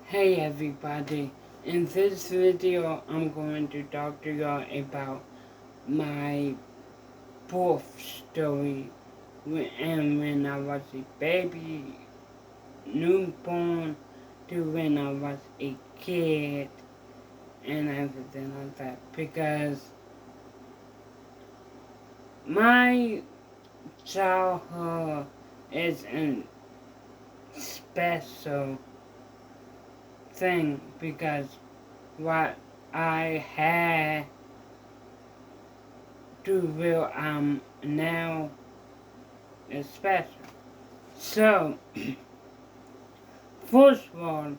Hey everybody, in this video I'm going to talk to y'all about my birth story and when I was a baby, newborn, to when I was a kid and everything like that, because my childhood is a special thing because what I had to where I'm now is special. So, first of all,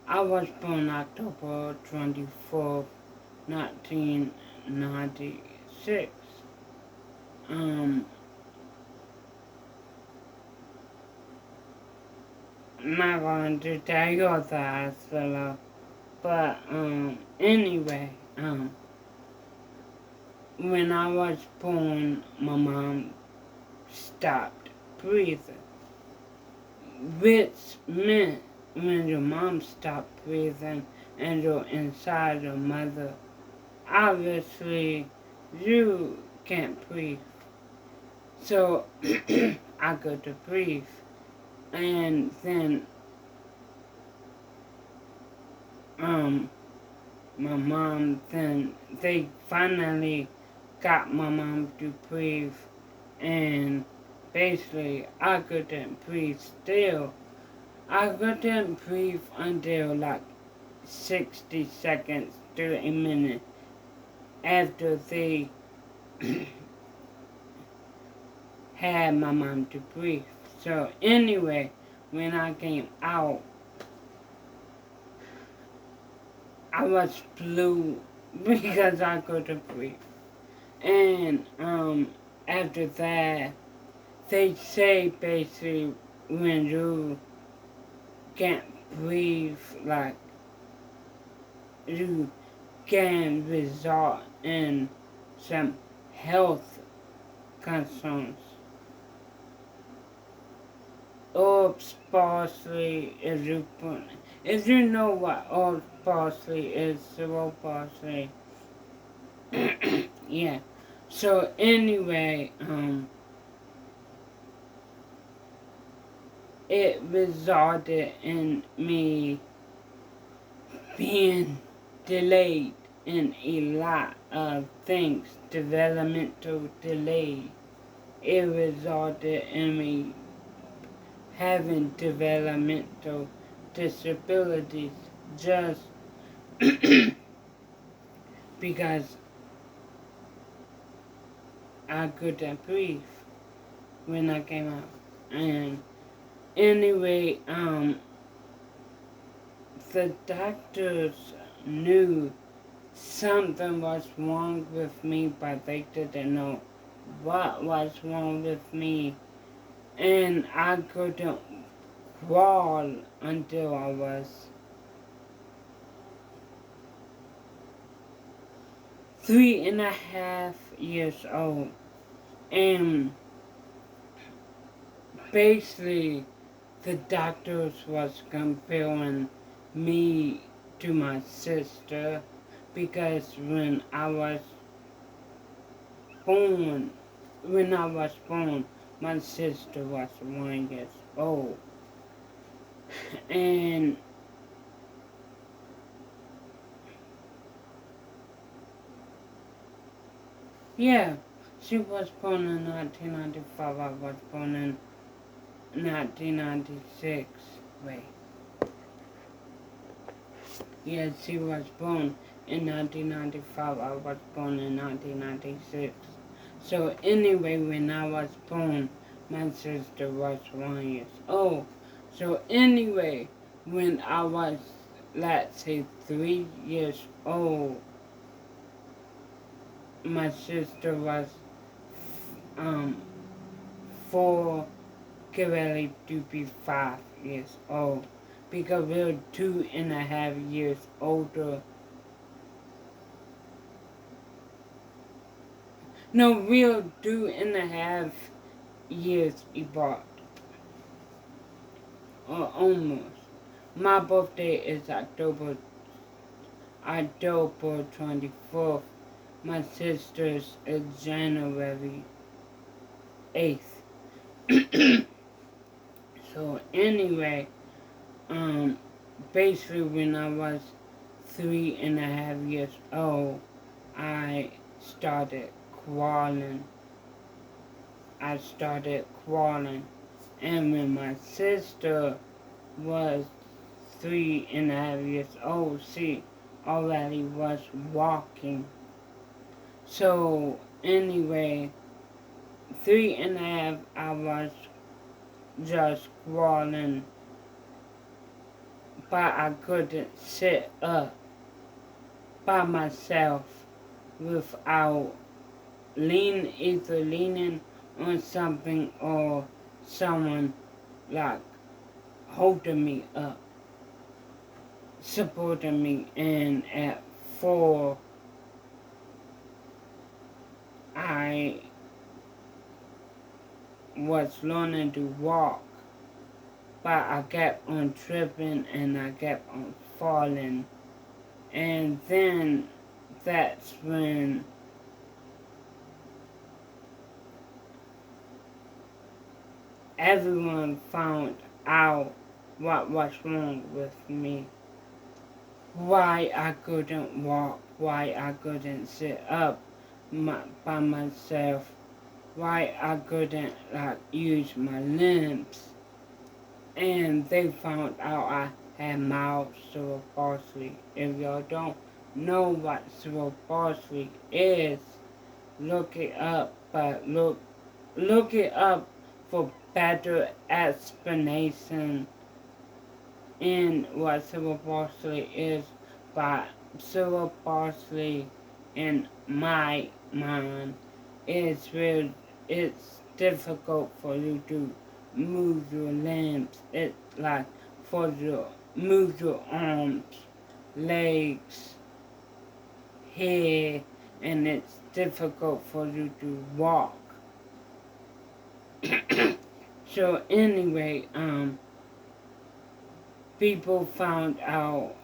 I was born October 24th, 1996. Um, I'm not going to tell you the hospital, but anyway, when I was born, my mom stopped breathing, which meant when your mom stopped breathing and you're inside your mother, obviously you can't breathe. So I go to breathe. And then um they finally got my mom to breathe, and basically I couldn't breathe still. I couldn't breathe until like 60 seconds to a minute after they had my mom to breathe. So anyway, when I came out, I was blue because I couldn't breathe. And after that, they say basically when you can't breathe, like you can result in some health concerns. Herbs parsley if you know what herbs parsley is, cerebral parsley. Yeah. So anyway, it resulted in me being delayed in a lot of things, developmental delay. It resulted in me having developmental disabilities just because I couldn't breathe when I came out. And anyway, the doctors knew something was wrong with me, but they didn't know what was wrong with me. And I couldn't crawl until I was 3.5 years old. And basically, the doctors was comparing me to my sister because born, when I was born, my sister was 1 year old. And yeah, she was born in 1995. I was born in 1996. Wait. Yeah, she was born in 1995. I was born in 1996. So anyway, when I was born, my sister was 1 year old. So anyway, when I was, let's say, 3 years old, my sister was um 4, get ready to be 5 years old, because we're 2.5 years older. No, we're 2.5 years apart, or almost. My birthday is October 24th. My sister's is January 8th. So anyway, um, basically when I was 3.5 years old, I started crawling. And when my sister was 3.5 years old, she already was walking. So anyway, 3.5, I was just crawling, but I couldn't sit up by myself without either leaning on something or someone like holding me up, supporting me. And at 4, I was learning to walk, but I kept on tripping and I kept on falling. And then that's when everyone found out what was wrong with me. Why I couldn't walk, why I couldn't sit up by myself, why I couldn't use my limbs. And they found out I had mild cerebral palsy. If y'all don't know what cerebral palsy is, look it up, but look it up for better explanation in what cerebral palsy is. But cerebral palsy, in my mind, it's difficult for you to move your limbs. It's like for you move your arms, legs, head, and it's difficult for you to walk. So anyway, people found out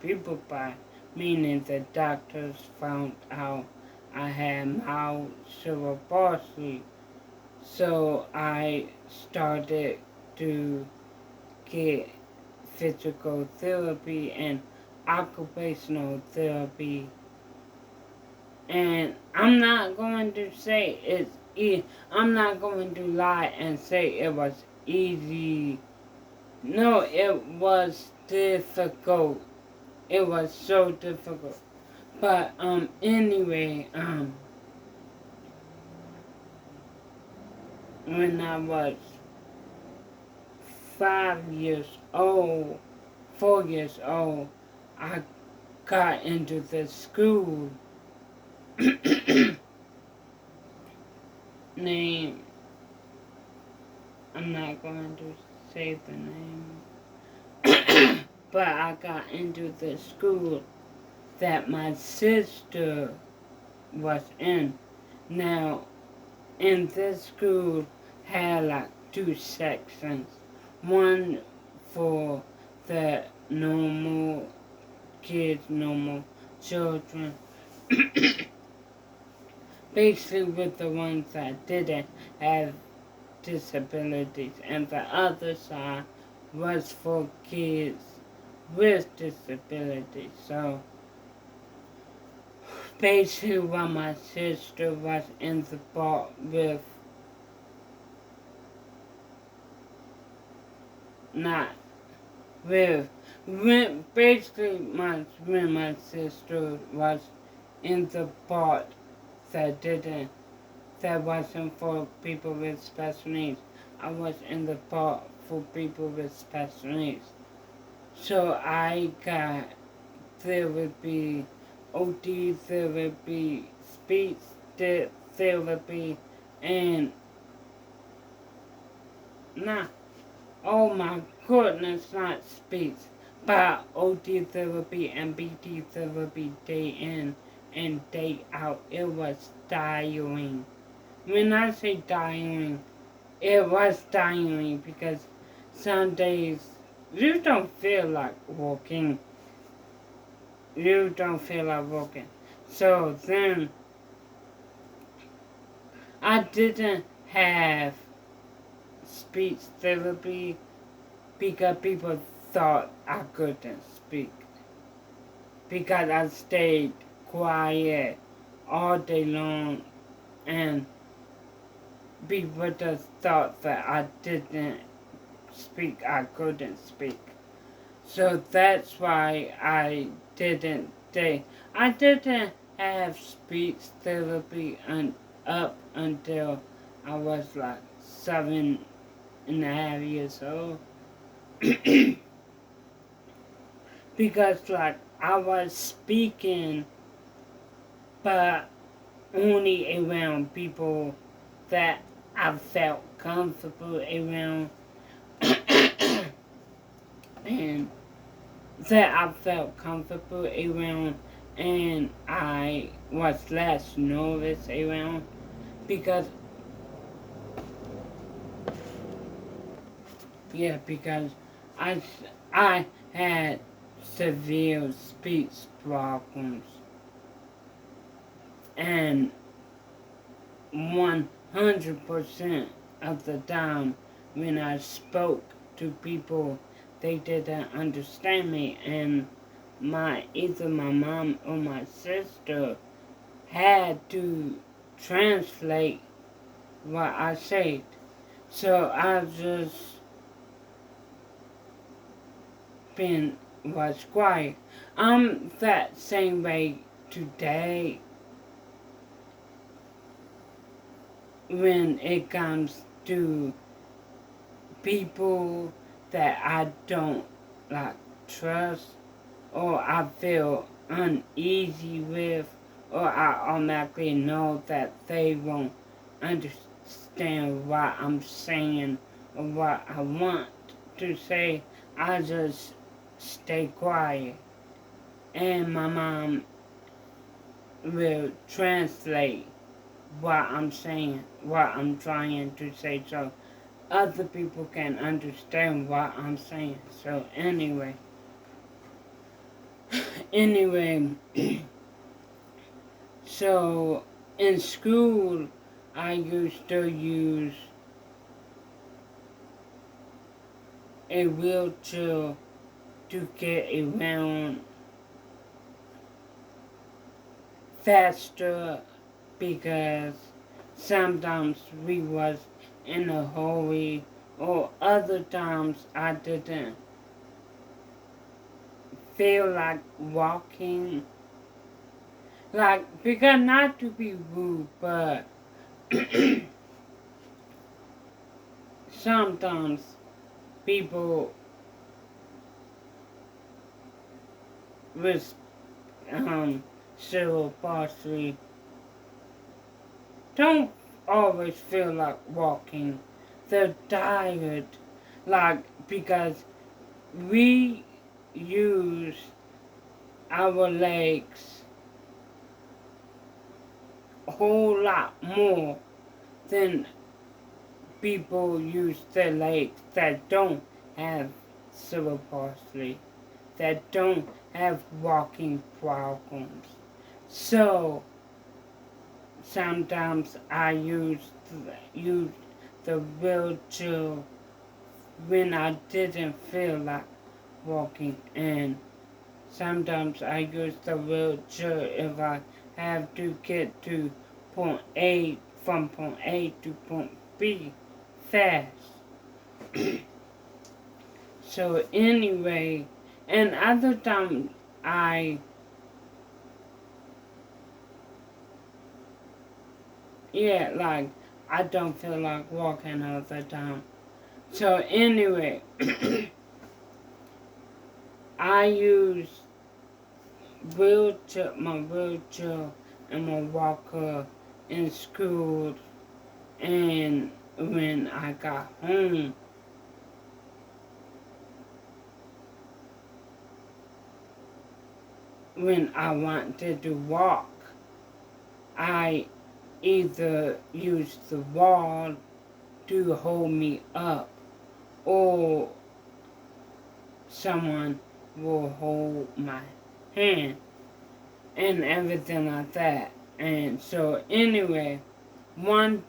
people by meaning the doctors found out I had mild cerebral palsy. So I started to get physical therapy and occupational therapy. And I'm not going to say I'm not going to lie and say it was easy. No, it was difficult. It was so difficult. But anyway, when I was 5 years old, 4 years old, I got into the school name. I'm not going to say the name. But I got into the school that my sister was in. Now, in this school had like 2 sections. One for the normal kids, normal children. Basically with the ones that didn't have disabilities. And the other side was for kids with disabilities. So basically while my sister was in the boat with not with basically when my sister was in the part that wasn't for people with special needs. I was in the part for people with special needs. So I got therapy, OT therapy, speech therapy, and oh my goodness, not speech, but OT therapy and BT therapy day in and day out. It was tiring. When I say tiring, it was tiring because some days you don't feel like walking. You don't feel like walking. So then I didn't have speech therapy because people thought I couldn't speak. Because I stayed quiet all day long and people just thought that I didn't speak, I couldn't speak. So that's why I didn't have speech therapy up until I was like 7.5 years old. Because like I was speaking but only around people that I felt comfortable around and that I felt comfortable around and I was less nervous around because because I, I had severe speech problems and 100% of the time when I spoke to people they didn't understand me and either my mom or my sister had to translate what I said. So I just was quiet. I'm that same way today when it comes to people that I don't like trust or I feel uneasy with or I automatically know that they won't understand what I'm saying or what I want to say. I just stay quiet and my mom will translate what I'm saying, what I'm trying to say so other people can understand what I'm saying. So anyway, so in school I used to use a wheelchair to get around faster because sometimes we was in a hurry or other times I didn't feel like walking. Like, because not to be rude, but sometimes people with cerebral palsy don't always feel like walking. They're tired, like because we use our legs a whole lot more than people use their legs that don't have cerebral palsy, that don't have walking problems. So sometimes I use the wheelchair when I didn't feel like walking, and sometimes I use the wheelchair if I have to get to point A from point A to point B fast. So anyway, and other times I like I don't feel like walking all the time. So anyway, I use my wheelchair and my walker in school and when I got home. When I wanted to walk, I either used the wall to hold me up or someone will hold my hand and everything like that. And so anyway, one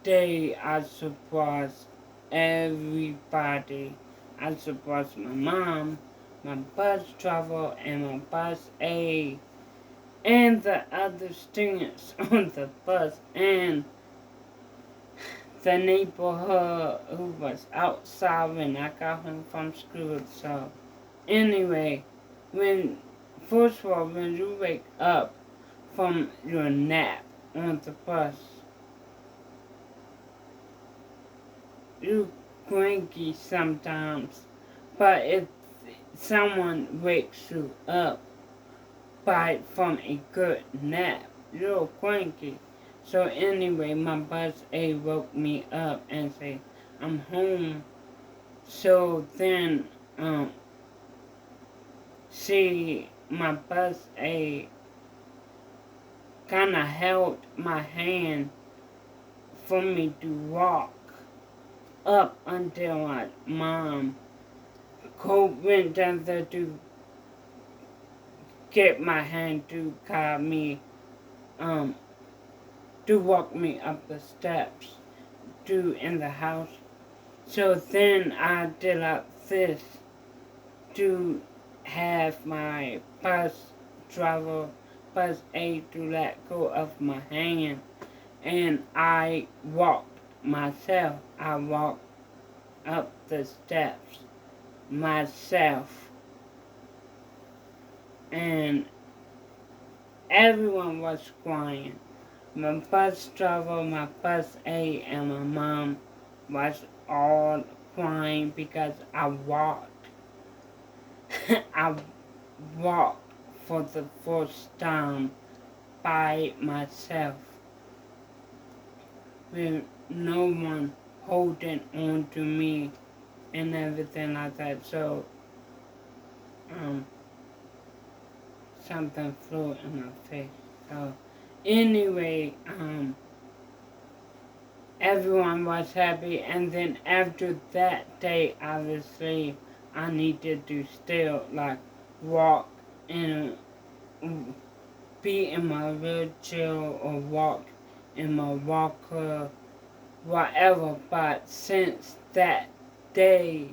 day I surprised everybody. I surprised my mom, my bus driver, and my bus aide, and the other students on the bus, and the neighborhood who was outside when I got home from school. So anyway, when first of all, when you wake up from your nap on the bus, you cranky sometimes, but if someone wakes you up from a good nap, you're cranky. So anyway, my bus aide woke me up and said, I'm home. So then, my bus aide kind of held my hand for me to walk up until my mom went down there to get my hand to guide me, to walk me up the steps in the house. So then I did like this to have my bus aide to let go of my hand, and I walked myself. I walked up the steps myself, and everyone was crying. My bus driver, my bus aide, and my mom was all crying because I walked. I walked for the first time by myself with no one holding on to me and everything like that. So, something flew in my face. So, anyway, everyone was happy, and then after that day, obviously, I needed to still, like, walk and be in my wheelchair or walk in my walker, whatever. But since that day,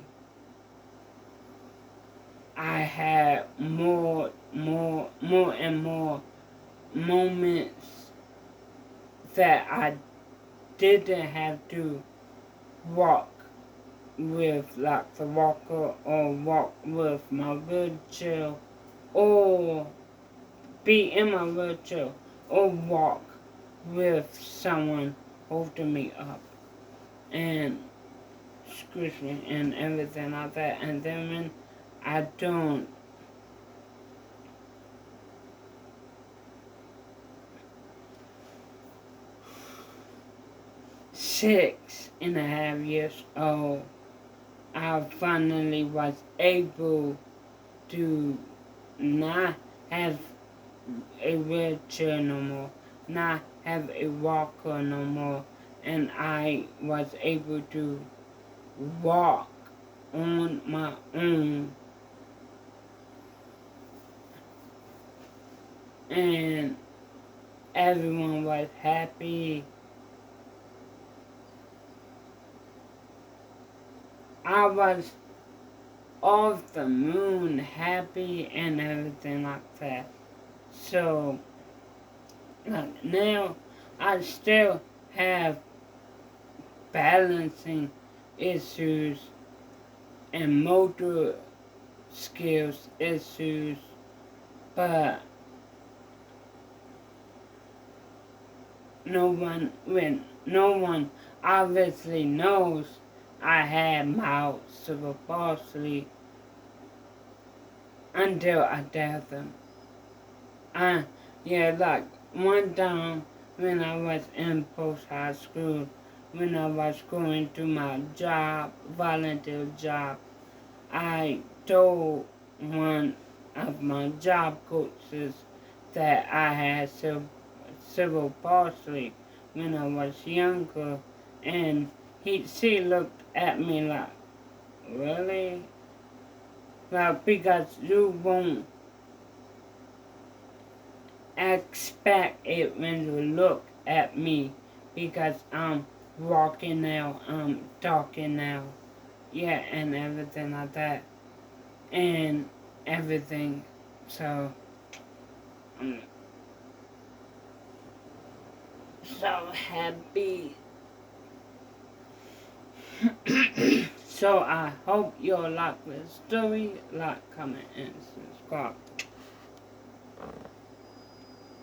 I had more and more moments that I didn't have to walk with like the walker or walk with my wheelchair or be in my wheelchair or walk with someone holding me up and excuse me and everything like that. And then when I don't 6.5 years old, I finally was able to not have a wheelchair no more, not have a walker no more, and I was able to walk on my own, and everyone was happy. I was off the moon, happy, and everything like that. So, like now, I still have balancing issues and motor skills issues, but no one obviously knows I had mild cerebral palsy until I tell them. Like one time when I was in post-high school, when I was going to my job, volunteer job, I told one of my job coaches that I had cerebral palsy when I was younger, and she looked at me like, really? Well, because you won't expect it when you look at me, because I'm walking now, I'm talking now, yeah, and everything like that, and everything. So I'm so happy. So I hope you like the story, like, comment, and subscribe.